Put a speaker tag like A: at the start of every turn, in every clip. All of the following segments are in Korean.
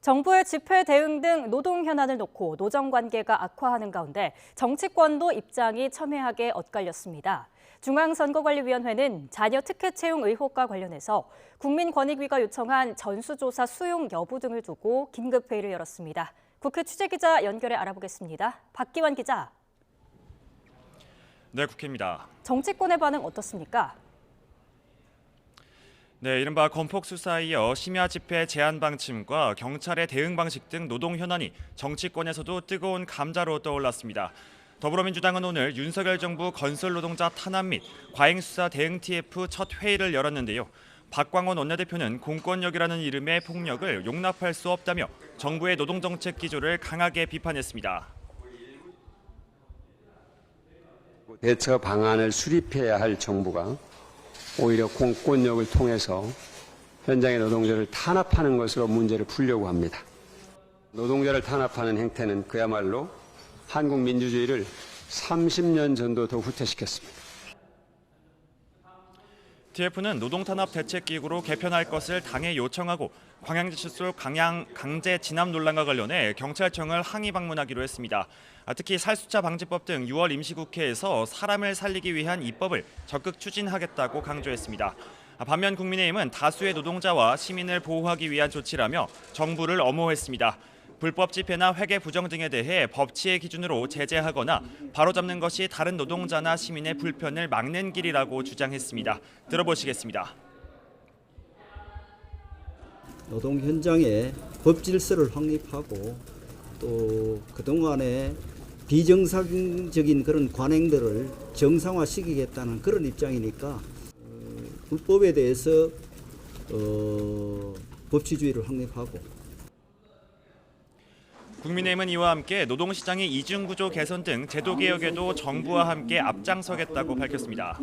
A: 정부의 집회 대응 등 노동 현안을 놓고 노정 관계가 악화하는 가운데 정치권도 입장이 첨예하게 엇갈렸습니다. 중앙선거관리위원회는 자녀 특혜 채용 의혹과 관련해서 국민권익위가 요청한 전수조사 수용 여부 등을 두고 긴급회의를 열었습니다. 국회 취재기자 연결해 알아보겠습니다. 박기환 기자.
B: 네, 국회입니다.
A: 정치권의 반응 어떻습니까?
B: 네, 이른바 건폭 수사에 이어 심야 집회 제한 방침과 경찰의 대응 방식 등 노동 현안이 정치권에서도 뜨거운 감자로 떠올랐습니다. 더불어민주당은 오늘 윤석열 정부 건설 노동자 탄압 및 과잉 수사 대응 TF 첫 회의를 열었는데요. 박광원 원내대표는 공권력이라는 이름의 폭력을 용납할 수 없다며 정부의 노동정책 기조를 강하게 비판했습니다.
C: 대처 방안을 수립해야 할 정부가 오히려 공권력을 통해서 현장의 노동자를 탄압하는 것으로 문제를 풀려고 합니다. 노동자를 탄압하는 행태는 그야말로 한국 민주주의를 30년 전도 더 후퇴시켰습니다.
B: TF는 노동탄압 대책기구로 개편할 것을 당에 요청하고 광양지출소 강제 진압 논란과 관련해 경찰청을 항의 방문하기로 했습니다. 특히 살수차 방지법 등 6월 임시국회에서 사람을 살리기 위한 입법을 적극 추진하겠다고 강조했습니다. 반면 국민의힘은 다수의 노동자와 시민을 보호하기 위한 조치라며 정부를 엄호했습니다. 불법 집회나 회계 부정 등에 대해 법치의 기준으로 제재하거나 바로잡는 것이 다른 노동자나 시민의 불편을 막는 길이라고 주장했습니다. 들어보시겠습니다.
D: 노동 현장에 법 질서를 확립하고 또 그동안의 비정상적인 그런 관행들을 정상화시키겠다는 그런 입장이니까 불법에 대해서 법치주의를 확립하고
B: 국민의힘은 이와 함께 노동시장의 이중구조 개선 등 제도 개혁에도 정부와 함께 앞장서겠다고 밝혔습니다.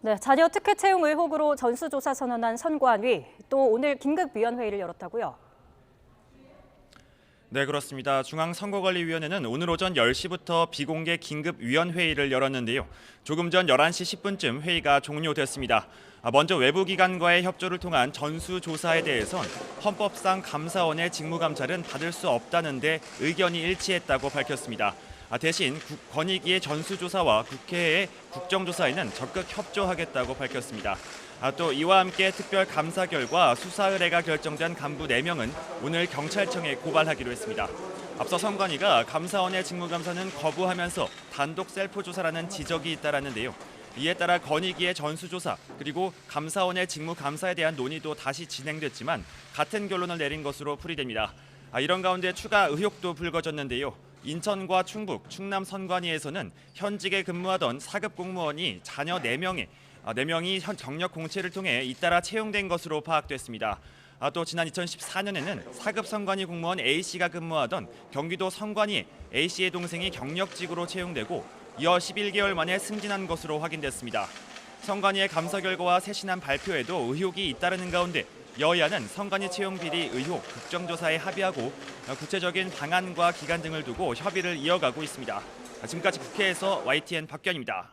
A: 네, 자녀 특혜 채용 의혹으로 전수조사 선언한 선관위, 또 오늘 긴급위원회의를 열었다고요?
B: 네, 그렇습니다. 중앙선거관리위원회는 오늘 오전 10시부터 비공개 긴급위원회의를 열었는데요. 조금 전 11시 10분쯤 회의가 종료됐습니다. 먼저 외부기관과의 협조를 통한 전수조사에 대해선 헌법상 감사원의 직무감찰은 받을 수 없다는 데 의견이 일치했다고 밝혔습니다. 대신 권익위의 전수조사와 국회의 국정조사에는 적극 협조하겠다고 밝혔습니다. 또 이와 함께 특별 감사 결과 수사 의뢰가 결정된 간부 4명은 오늘 경찰청에 고발하기로 했습니다. 앞서 선관위가 감사원의 직무감사는 거부하면서 단독 셀프 조사라는 지적이 있다라는데요. 이에 따라 권익위의 전수조사 그리고 감사원의 직무감사에 대한 논의도 다시 진행됐지만 같은 결론을 내린 것으로 풀이됩니다. 이런 가운데 추가 의혹도 불거졌는데요. 인천과 충북, 충남 선관위에서는 현직에 근무하던 4급 공무원이 자녀 4명이 경력 공채를 통해 잇따라 채용된 것으로 파악됐습니다. 또 지난 2014년에는 4급 선관위 공무원 A씨가 근무하던 경기도 선관위 A씨의 동생이 경력직으로 채용되고 이어 11개월 만에 승진한 것으로 확인됐습니다. 선관위의 감사 결과와 세신한 발표에도 의혹이 잇따르는 가운데 여야는 선관위 채용 비리 의혹 국정조사에 합의하고 구체적인 방안과 기간 등을 두고 협의를 이어가고 있습니다. 지금까지 국회에서 YTN 박규환입니다.